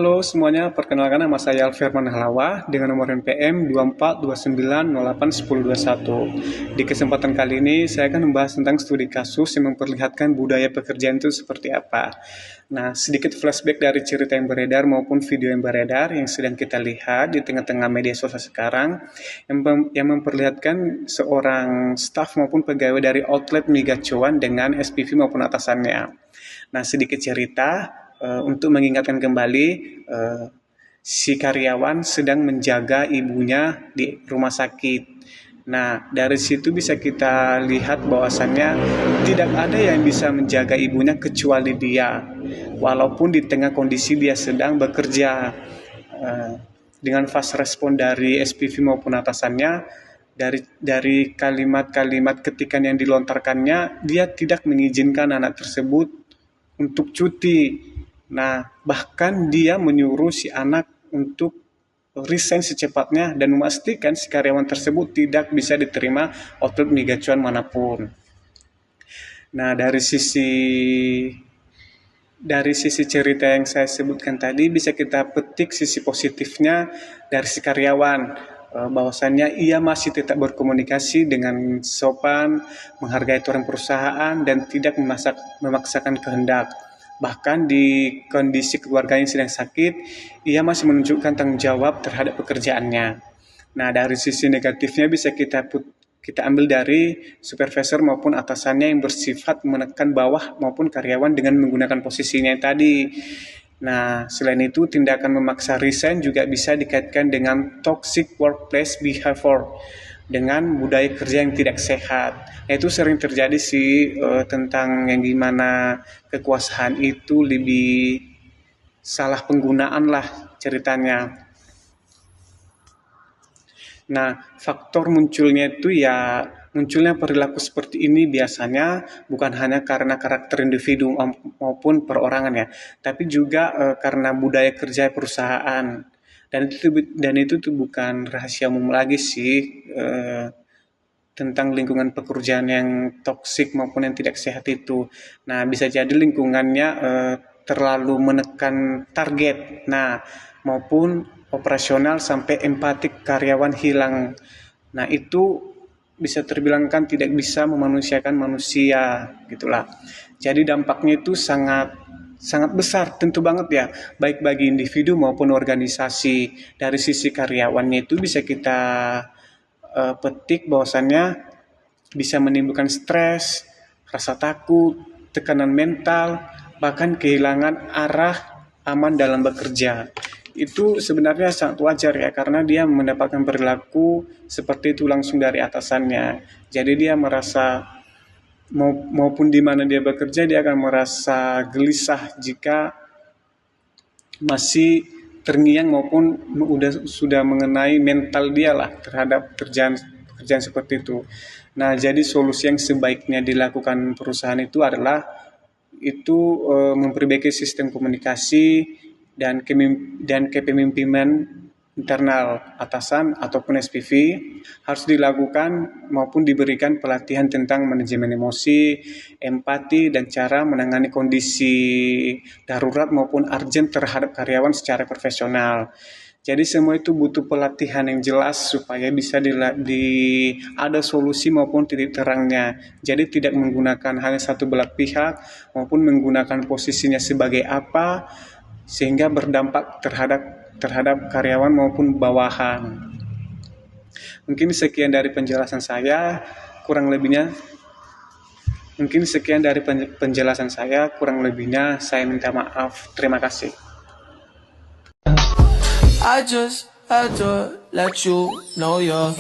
Halo semuanya, perkenalkan nama saya Alfirman Halawa dengan nomor NPM 2429081021. Di kesempatan kali ini saya akan membahas tentang studi kasus yang memperlihatkan budaya pekerjaan itu seperti apa. Nah, sedikit flashback dari cerita yang beredar maupun video yang beredar yang sedang kita lihat di tengah-tengah media sosial sekarang yang memperlihatkan seorang staf maupun pegawai dari outlet Mega Cuan dengan SPV maupun atasannya. Nah, sedikit cerita untuk mengingatkan kembali, si karyawan sedang menjaga ibunya di rumah sakit. Nah, dari situ bisa kita lihat bahwasannya tidak ada yang bisa menjaga ibunya kecuali dia, walaupun di tengah kondisi dia sedang bekerja. Dengan fast respon dari SPV maupun atasannya, dari kalimat-kalimat ketikan yang dilontarkannya, dia tidak mengizinkan anak tersebut untuk cuti. Nah, bahkan dia menyuruh si anak untuk resign secepatnya dan memastikan si karyawan tersebut tidak bisa diterima outlet Mega Cuan manapun. Nah, dari sisi cerita yang saya sebutkan tadi bisa kita petik sisi positifnya dari si karyawan, bahwasannya ia masih tetap berkomunikasi dengan sopan, menghargai aturan perusahaan dan tidak memaksakan kehendak. Bahkan di kondisi keluarganya sedang sakit, ia masih menunjukkan tanggung jawab terhadap pekerjaannya. Nah, dari sisi negatifnya bisa kita ambil dari supervisor maupun atasannya yang bersifat menekan bawah maupun karyawan dengan menggunakan posisinya yang tadi. Nah, selain itu, tindakan memaksa resign juga bisa dikaitkan dengan toxic workplace behavior, dengan budaya kerja yang tidak sehat. Nah, itu sering terjadi sih, tentang yang gimana kekuasaan itu lebih salah penggunaan lah ceritanya. Nah, faktor munculnya perilaku seperti ini biasanya bukan hanya karena karakter individu maupun perorangan ya, tapi juga karena budaya kerja perusahaan. Dan itu tuh bukan rahasia umum lagi sih, tentang lingkungan pekerjaan yang toksik maupun yang tidak sehat itu. Nah, bisa jadi lingkungannya terlalu menekan target. Nah, maupun operasional sampai empatik karyawan hilang. Nah, itu bisa terbilangkan tidak bisa memanusiakan manusia, gitulah. Jadi dampaknya itu sangat sangat besar, tentu banget ya, baik bagi individu maupun organisasi. Dari sisi karyawannya itu bisa kita petik bahwasannya bisa menimbulkan stres, rasa takut, tekanan mental, bahkan kehilangan arah aman dalam bekerja. Itu sebenarnya sangat wajar ya, karena dia mendapatkan perilaku seperti itu langsung dari atasannya. Jadi dia merasa maupun di mana dia bekerja, dia akan merasa gelisah jika masih terngiang maupun sudah mengenai mental dia lah terhadap pekerjaan seperti itu. Nah, jadi solusi yang sebaiknya dilakukan perusahaan itu adalah memperbaiki sistem komunikasi dan kepemimpinan internal atasan ataupun SPV harus dilakukan maupun diberikan pelatihan tentang manajemen emosi, empati, dan cara menangani kondisi darurat maupun urgent terhadap karyawan secara profesional. Jadi semua itu butuh pelatihan yang jelas supaya bisa ada solusi maupun titik terangnya. Jadi tidak menggunakan hanya satu belah pihak maupun menggunakan posisinya sebagai apa sehingga berdampak terhadap karyawan maupun bawahan. Mungkin sekian dari penjelasan saya, kurang lebihnya saya minta maaf. Terima kasih. I just had to let you know you're